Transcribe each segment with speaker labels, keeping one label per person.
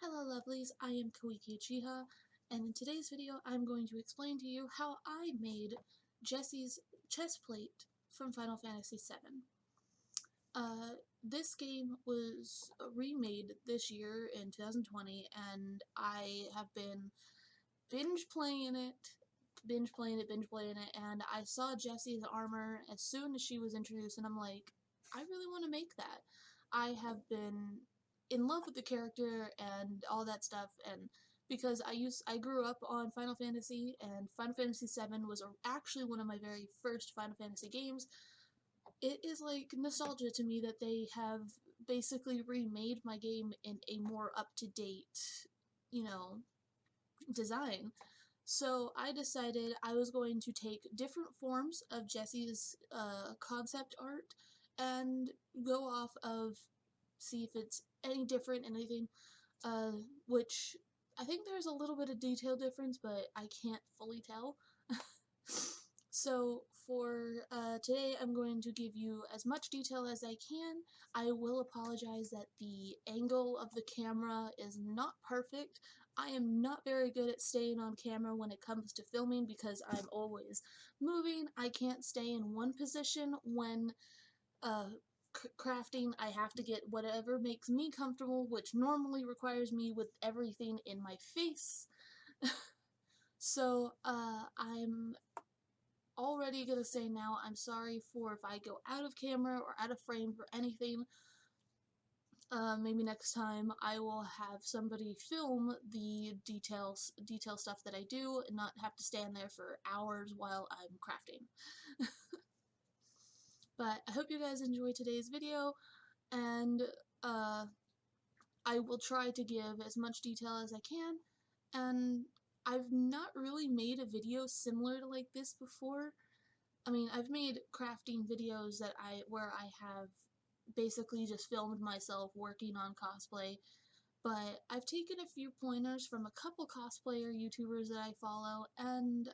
Speaker 1: Hello lovelies, I am Koiki Uchiha, and in today's video I'm going to explain to you how I made Jessie's Chestplate from Final Fantasy VII. This game was remade this year in 2020, and I have been binge playing it, and I saw Jessie's armor as soon as she was introduced, and I'm like, I really want to make that. I have been in love with the character and all that stuff, and because I grew up on Final Fantasy, and Final Fantasy VII was actually one of my very first Final Fantasy games. It is like nostalgia to me that they have basically remade my game in a more up-to-date, design. So I decided I was going to take different forms of Jessie's concept art and go off of, see if it's any different, anything, which I think there's a little bit of detail difference, but I can't fully tell. So for today, I'm going to give you as much detail as I can. I will apologize that the angle of the camera is not perfect. I am not very good at staying on camera when it comes to filming because I'm always moving. I can't stay in one position when crafting. I have to get whatever makes me comfortable, which normally requires me with everything in my face. So I'm already gonna say now, I'm sorry for if I go out of camera or out of frame for anything. Maybe next time I will have somebody film the detail stuff that I do and not have to stand there for hours while I'm crafting. But I hope you guys enjoy today's video, and I will try to give as much detail as I can, and I've not really made a video similar to like this before. I mean, I've made crafting videos where I have basically just filmed myself working on cosplay, but I've taken a few pointers from a couple cosplayer YouTubers that I follow, and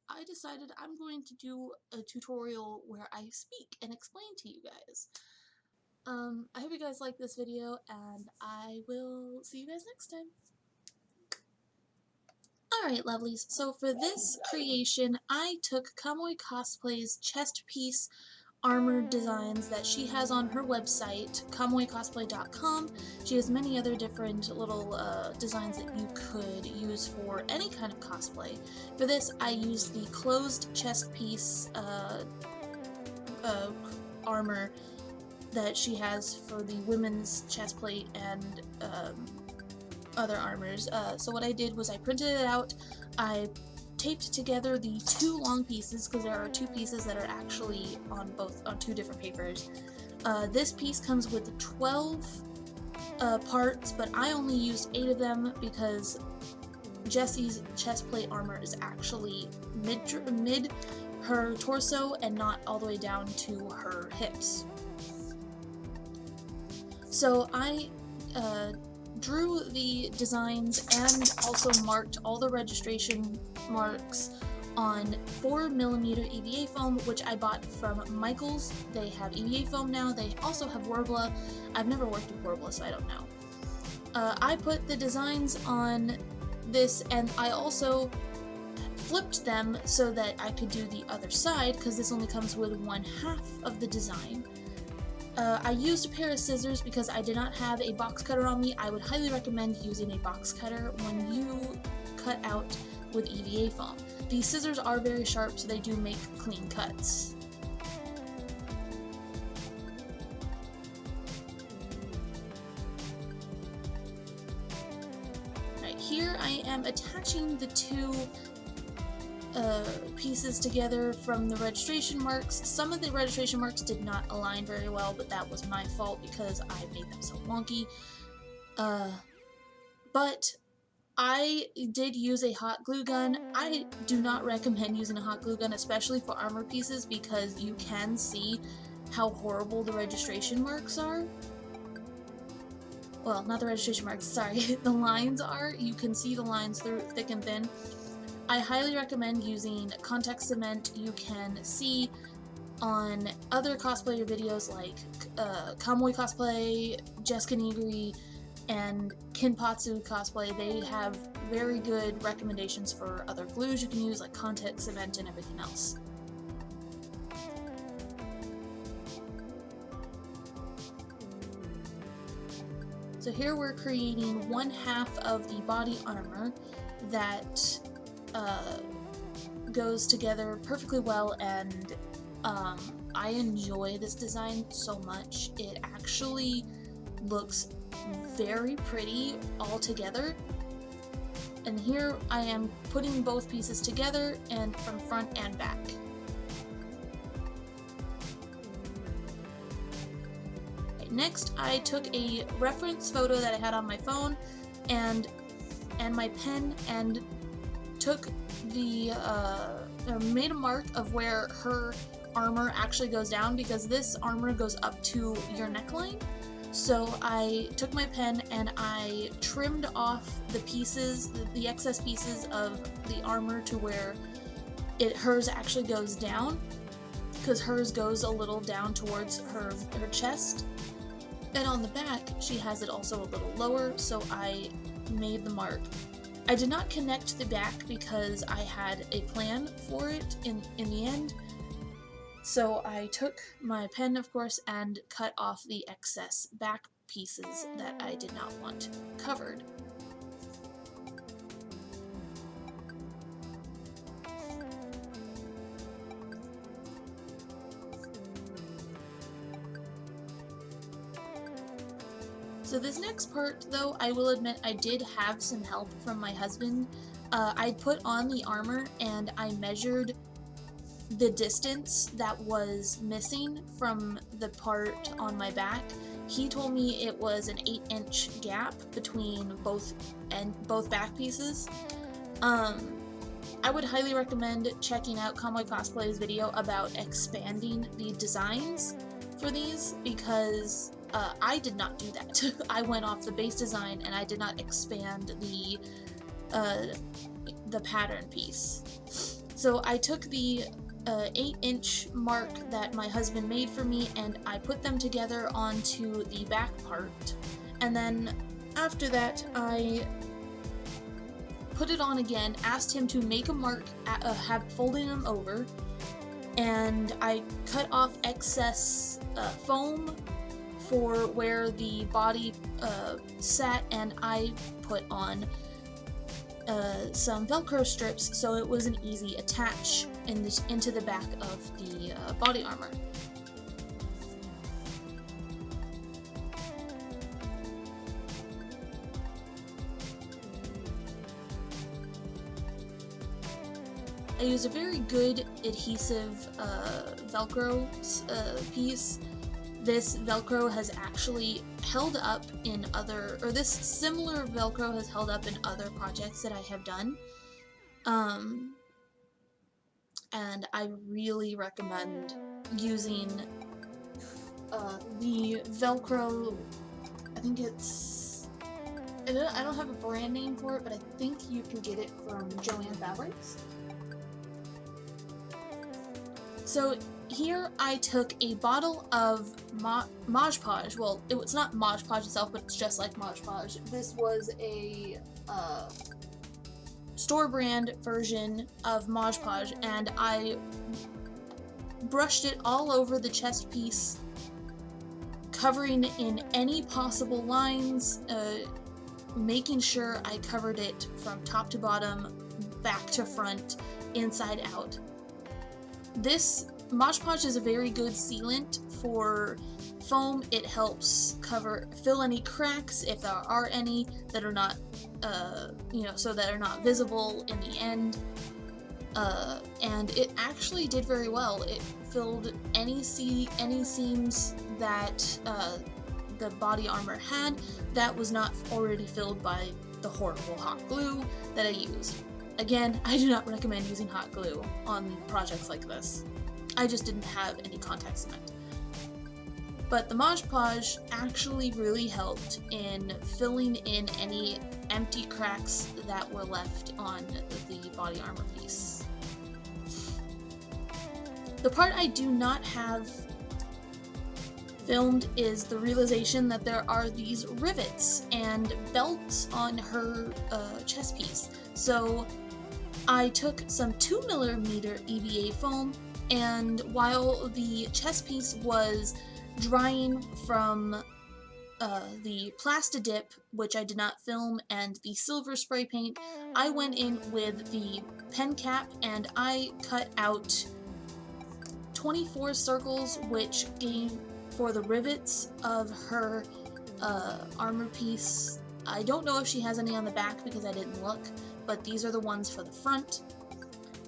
Speaker 1: I decided I'm going to do a tutorial where I speak and explain to you guys. I hope you guys like this video, and I will see you guys next time. Alright, lovelies, so for this creation, I took Kamui Cosplay's chest piece armor designs that she has on her website, kamuicosplay.com. She has many other different little designs that you could use for any kind of cosplay. For this, I used the closed chest piece armor that she has for the women's chest plate and other armors. So what I did was I printed it out, I taped together the two long pieces, because there are two pieces that are actually on two different papers. This piece comes with 12 parts, but I only used 8 of them because Jessie's chest plate armor is actually mid her torso and not all the way down to her hips. So I drew the designs and also marked all the registration marks on 4mm EVA foam, which I bought from Michaels. They have EVA foam now. They also have Worbla. I've never worked with Worbla, so I don't know. I put the designs on this, and I also flipped them so that I could do the other side, because this only comes with 1/2 of the design. I used a pair of scissors because I did not have a box cutter on me. I would highly recommend using a box cutter when you cut out with EVA foam. These scissors are very sharp, so they do make clean cuts. Right, here I am attaching the two pieces together from the registration marks. Some of the registration marks did not align very well, but that was my fault because I made them so wonky. But I did use a hot glue gun. I do not recommend using a hot glue gun, especially for armor pieces, because you can see how horrible the registration marks are. Well, not the registration marks, sorry, the lines are. You can see the lines through thick and thin. I highly recommend using contact cement. You can see on other cosplayer videos like Kamui Cosplay, Jessica, and Kinpatsu Cosplay, they have very good recommendations for other glues you can use, like contact cement and everything else. So here we're creating one half of the body armor that goes together perfectly well, and I enjoy this design so much. It actually looks very pretty all together. And here I am putting both pieces together and from front and back. Next, I took a reference photo that I had on my phone and my pen and took the made a mark of where her armor actually goes down, because this armor goes up to your neckline. So I took my pen and I trimmed off the pieces, the excess pieces of the armor to where hers actually goes down, because hers goes a little down towards her chest. And on the back, she has it also a little lower, so I made the mark. I did not connect the back because I had a plan for it in the end. So I took my pen, of course, and cut off the excess back pieces that I did not want covered. So this next part, though, I will admit I did have some help from my husband. I put on the armor and I measured the distance that was missing from the part on my back. He told me it was an 8-inch gap between both back pieces. I would highly recommend checking out Convoy Cosplay's video about expanding the designs for these, because I did not do that. I went off the base design and I did not expand the pattern piece. So I took the 8-inch mark that my husband made for me and I put them together onto the back part, and then after that I put it on again, asked him to make a mark, folding them over, and I cut off excess foam for where the body sat, and I put on some Velcro strips so it was an easy attach into the back of the body armor. I used a very good adhesive Velcro piece. This Velcro has actually held up in this similar Velcro has held up in other projects that I have done. And I really recommend using the Velcro. I think it's, I don't have a brand name for it, but I think you can get it from Joanne Fabrics. So here I took a bottle of Mod Podge. Well, it's not Mod Podge itself, but it's just like Mod Podge. This was a store brand version of Mod Podge, and I brushed it all over the chest piece, covering in any possible lines, making sure I covered it from top to bottom, back to front, inside out. This Mod Podge is a very good sealant for foam. It helps fill any cracks if there are any that are not, so that are not visible in the end. And it actually did very well. It filled any seams that the body armor had that was not already filled by the horrible hot glue that I used. Again, I do not recommend using hot glue on projects like this. I just didn't have any contact cement. But the Mod Podge actually really helped in filling in any empty cracks that were left on the body armor piece. The part I do not have filmed is the realization that there are these rivets and belts on her chest piece. So I took some 2mm EVA foam, and while the chest piece was drying from the Plastidip, which I did not film, and the silver spray paint, I went in with the pen cap and I cut out 24 circles, which gave for the rivets of her armor piece. I don't know if she has any on the back because I didn't look, but these are the ones for the front.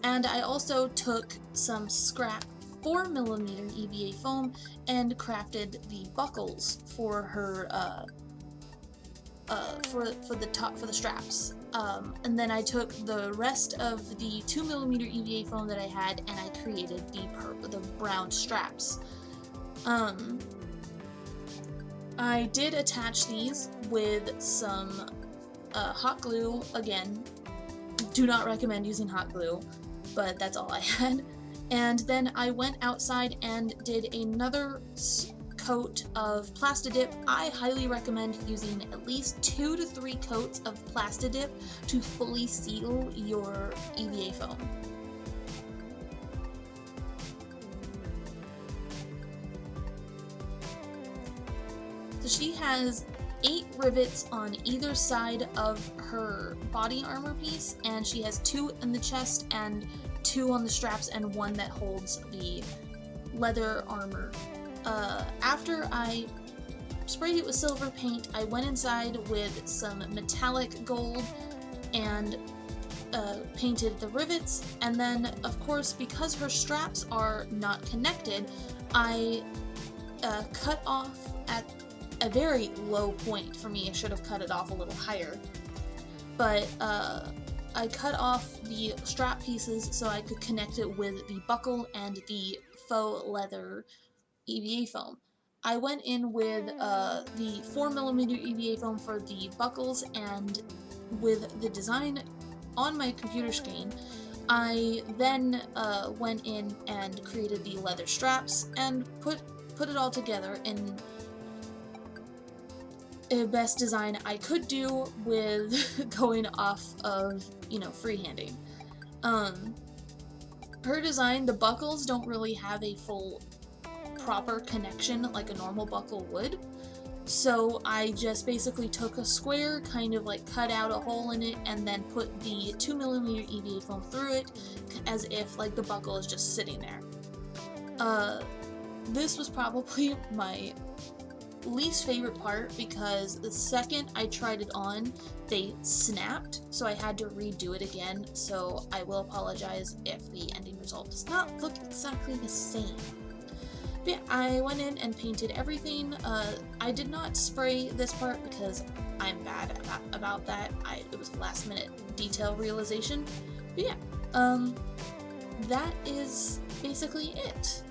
Speaker 1: And I also took some scrap 4mm EVA foam and crafted the buckles for her for the straps. And then I took the rest of the 2mm EVA foam that I had and I created the brown straps. I did attach these with some hot glue. Again, do not recommend using hot glue, but that's all I had. And then I went outside and did another coat of Plastidip. I highly recommend using at least 2 to 3 coats of Plastidip to fully seal your EVA foam. So she has 8 rivets on either side of her body armor piece, and she has 2 in the chest and 2 on the straps and 1 that holds the leather armor. After I sprayed it with silver paint, I went inside with some metallic gold and painted the rivets, and then of course because her straps are not connected, I cut off at a very low point for me. I should have cut it off a little higher, but I cut off the strap pieces so I could connect it with the buckle and the faux leather EVA foam. I went in with the 4mm EVA foam for the buckles, and with the design on my computer screen, I then went in and created the leather straps and put it all together in a best design I could do with going off of, freehanding. Her design, the buckles don't really have a full proper connection like a normal buckle would, so I just basically took a square, kind of like cut out a hole in it, and then put the 2mm EVA foam through it as if like the buckle is just sitting there. This was probably my least favorite part because the second I tried it on, they snapped, so I had to redo it again, so I will apologize if the ending result does not look exactly the same. But yeah, I went in and painted everything. I did not spray this part because I'm bad about that. It was a last minute detail realization. But yeah, that is basically it.